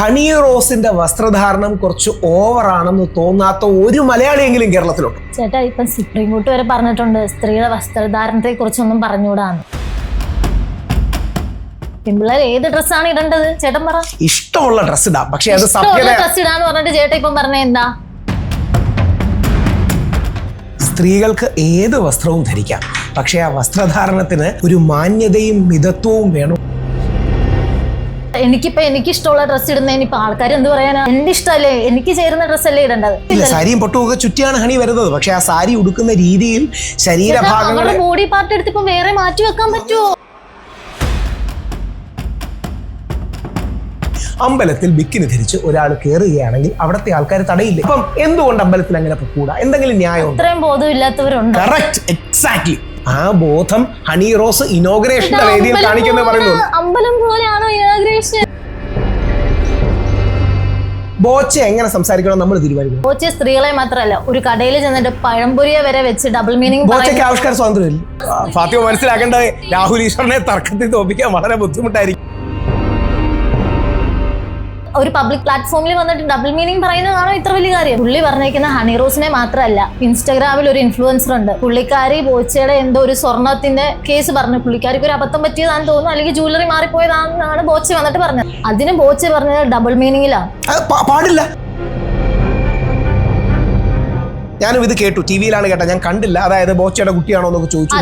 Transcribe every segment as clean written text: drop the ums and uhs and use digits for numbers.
Honey റോസിന്റെ വസ്ത്രധാരണം കുറച്ച് ഓവറാണെന്ന് തോന്നാത്ത ഒരു മലയാളിയെങ്കിലും കേരളത്തിലുണ്ട്. ചേട്ടാ, ഇപ്പം സുപ്രീം കോർട്ട് വരെ പറഞ്ഞിട്ടുണ്ട് സ്ത്രീയുടെ വസ്ത്രധാരണത്തെ കുറിച്ചൊന്നും പറഞ്ഞുകൂടാന്ന്. പെൺപിള്ളേർ ഏത് ഡ്രസ്സാണ് ഇടേണ്ടത് ചേട്ടൻ പറ. ഇഷ്ടമുള്ള ഡ്രസ് ഇടാം, പക്ഷെ അത് ഡ്രസ് ഇടാന്ന് പറഞ്ഞിട്ട് ചേട്ടാ ഇപ്പം പറഞ്ഞ എന്താ? സ്ത്രീകൾക്ക് ഏത് വസ്ത്രവും ധരിക്കാം, പക്ഷെ ആ വസ്ത്രധാരണത്തിന് ഒരു മാന്യതയും മിതത്വവും വേണം. എനിക്കിഷ്ടമുള്ള ഡ്രസ്സ് ഇടുന്നതിന് ഇപ്പൊ ആൾക്കാർ എന്ത് പറയാനാ? എന്റെ ഇഷ്ടമല്ലേ, എനിക്ക് ചേരുന്ന ഡ്രസ്സല്ലേ ഇടേണ്ടത്. സാരിയും പൊട്ടുമൊക്കെ ചുറ്റിയാണ് ഹണി വരുന്നത്, പക്ഷെ ആ സാരി ഉടുക്കുന്ന രീതിയിൽ ശരീരഭാഗങ്ങളുടെ ബോഡി പാർട്ട് എടുത്ത് ഇപ്പൊ വേറെ മാറ്റി വെക്കാൻ പറ്റുമോ? അമ്പലത്തിൽ ബിക്കിനി ധരിച്ച് ഒരാൾ കയറുകയാണെങ്കിൽ അവിടുത്തെ ആൾക്കാർ തടയില്ല. അപ്പം എന്തുകൊണ്ട് അമ്പലത്തിൽ അങ്ങനെ കൂടാ? എന്തെങ്കിലും ന്യായം? ഇത്രയും ബോധമില്ലാത്തവരുണ്ട്. Correct, exactly. ആ ബോധം ഹണി റോസ് ഇനോഗ്രേഷൻ വേദിയിൽ കാണിക്കുന്നത് പറയുന്നു. അമ്പലം പോലെയാണോ ഇനോഗ്രേഷൻ? ബോച്ച എങ്ങനെ സംസാരിക്കണം നമ്മൾ തീരുമാനിക്കണം. ബോച്ച സ്ത്രീകളെ മാത്രമല്ല, ഒരു കടയിൽ ചെന്നിട്ട് പഴംപൊരിയ വരെ വെച്ച് ഡബിൾ മീനിങ്. ബോച്ചയ്ക്ക് ആവിഷ്കാര സ്വാതന്ത്ര്യമില്ല. ഫാത്തിമ മനസ്സിലാക്കേണ്ടത് രാഹുൽ ഈശ്വറിനെ തർക്കത്തിൽ തോപ്പിക്കാൻ വളരെ ബുദ്ധിമുട്ടായിരിക്കും. ഒരു പബ്ലിക് പ്ലാറ്റ്ഫോമിൽ വന്നിട്ട് ഡബിൾ മീനിങ് പറയുന്നതാണോ ഇത്ര വലിയ കാര്യം? പുള്ളി പറഞ്ഞേക്കുന്ന ഹണി റോസിനെ മാത്രമല്ല, ഇൻസ്റ്റാഗ്രാമിൽ ഒരു ഇൻഫ്ലുവൻസർ ഉണ്ട്, പുള്ളിക്കാരി ബോച്ചയുടെ എന്തോ ഒരു സ്വർണത്തിന്റെ കേസ് പറഞ്ഞു. പുള്ളിക്കാരിക്ക് ഒരു അബദ്ധം പറ്റിയതാണെന്ന് തോന്നുന്നു, അല്ലെങ്കിൽ ജ്വല്ലറി മാറിപ്പോയതാണെന്നാണ് ബോച്ച വന്നിട്ട് പറഞ്ഞത്. അതിന് ബോച്ച പറഞ്ഞത് ഡബിൾ മീനിങ്ങിലാണ്. പാടില്ല. ഞാനും ഇത് കേട്ടു, ടിവിയിലാണ് കേട്ടത്, ഞാൻ കണ്ടില്ല. അതായത് ബോച്ചയുടെ കുട്ടിയാണോ എന്നൊക്കെ ചോദിച്ചു.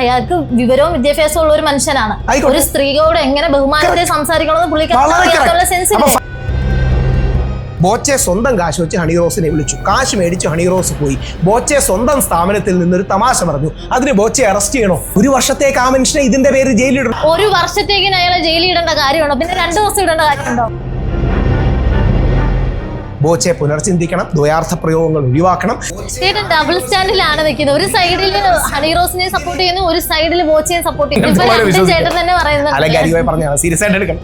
അയാൾക്ക് വിവരവും വിദ്യാഭ്യാസവും ഉള്ള ഒരു മനുഷ്യനാണ്. ഒരു സ്ത്രീകളോട് എങ്ങനെ ബഹുമാനത്തെ സംസാരിക്കണമെന്ന് പുള്ളിക്കാരി സെൻസ് ഇല്ല. ബോച്ചെ സ്വന്തം കാശ് വെച്ച് ഹണി റോസിനെ വിളിച്ചു, കാശ് മേടിച്ചു ഹണി റോസ് പോയി. ബോച്ചെ സ്വന്തം സ്ഥാപനത്തിൽ നിന്നൊരു തമാശ പറഞ്ഞു, അതിന് ബോച്ചെ അറസ്റ്റ് ചെയ്യണോ? ഒരു വർഷത്തേക്ക് ആ മനുഷ്യനെ ഇതിന്റെ പേര് ജയിലിടണം. ഒരു വർഷത്തേക്ക് അയാളെ ജയിലിൽ ഇടേണ്ട കാര്യമുണ്ടോ? പിന്നെ 2 ദിവസം ഇടേണ്ട കാര്യമുണ്ടോ? ബോച്ചെ പുനർചിന്തിക്കണം, ദ്വയാർത്ഥ പ്രയോഗങ്ങൾ ഒഴിവാക്കണം. ഡബിൾ സ്റ്റാൻഡിലാണ് നിൽക്കുന്നത്. ഒരു സൈഡിൽ ഹണി റോസിനെ സപ്പോർട്ട് ചെയ്യുന്നു, ഒരു സൈഡിൽ ബോച്ചയെ സപ്പോർട്ട് ചെയ്യുന്നു. ചേട്ടൻ തന്നെ പറയുന്നത് അലങ്കാരികമായി പറഞ്ഞാൽ സീരിയസ് ആയിട്ട് എടുക്കണം.